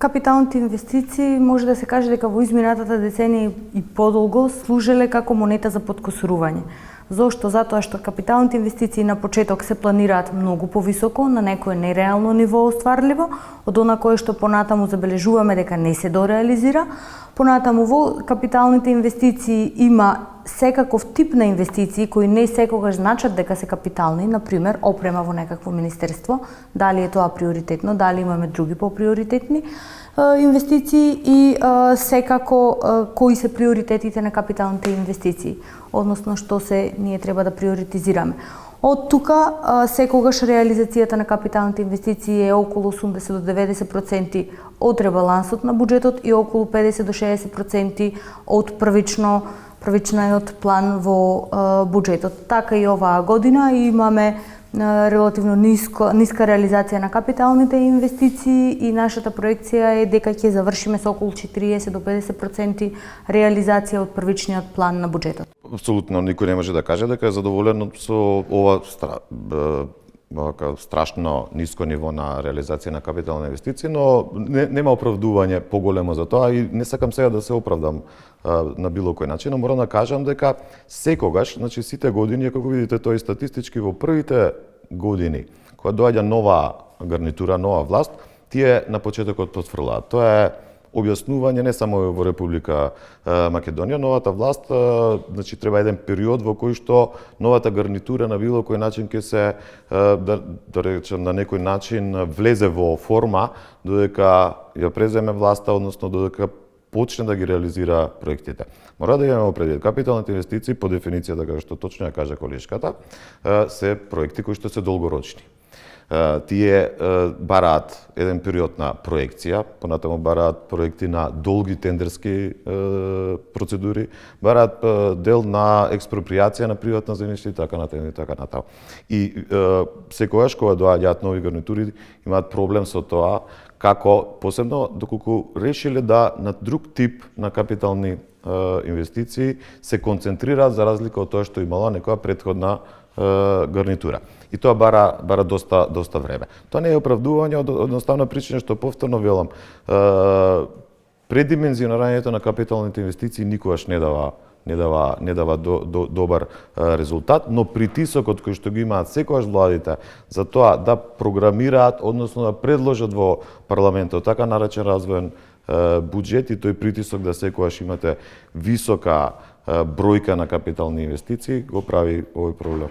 капиталните инвестиции може да се каже дека во изминатата деценија и подолго служеле како монета за подкосурување. Зошто? Затоа што капиталните инвестиции на почеток се планираат многу повисоко, на некое нереално ниво остварливо, од она кое што понатаму забележуваме дека не се дореализира. Понатаму во капиталните инвестиции има секаков тип на инвестиции кои не секогаш значат дека се капитални, например опрема во некакво министерство, дали е тоа приоритетно, дали имаме други поприоритетни инвестиции и секако кои се приоритетите на капиталните инвестиции, односно што се ние треба да приоритизираме. Од тука секогаш реализацијата на капиталните инвестиции е околу 80 до 90% од ребалансот на буџетот и околу 50 до 60% од првичниот план во буџетот. Така и оваа година имаме релативно ниска реализација на капиталните инвестиции и нашата проекција е дека ќе завршиме со околу 40 до 50% реализација од првичниот план на буџетот. Апсолутно никој не може да каже дека е задоволен со ова страшно ниско ниво на реализација на капитални инвестиции, но нема оправдување поголемо за тоа и не сакам сега да се оправдам на било кој начин, но морам да кажам дека секогаш, значи сите години, како видите тоа и статистички во првите години, кога доаѓа нова гарнитура, нова власт, тие на почетокот потврлаат. Тоа е објаснување не само во Република Македонија, новата власт, значи треба еден период во кој што новата гарнитура на било кој начин ќе се да речем на некој начин влезе во форма додека ја преземе власта, односно додека почне да ги реализира проектите. Мора да имаме предвид капиталните инвестиции по дефиниција, како што точно ја кажа колешката, се проекти кои што се долгорочни. Тие бараат еден период на проекција, понатаму бараат проекти на долги тендерски процедури, бараат дел на експроприација на приватна земјишта и така натаму и така натаму. И секогаш кога доаѓаат нови гарнитури имаат проблем со тоа како посебно доколку решиле да на друг тип на капитални инвестиции се концентрираат за разлика од тоа што имала некоја претходна гарнитура. И тоа бара доста време. Тоа не е оправдување од едноставна причина што повторно велам, предимензионирањето на капиталните инвестиции никогаш не дава добар резултат, но притисокот кој што го имаат секогаш владите за тоа да програмираат, односно да предложат во парламентот така наречен развоен буџет и тој притисок да секогаш имате висока бројка на капитални инвестиции го прави овој проблем.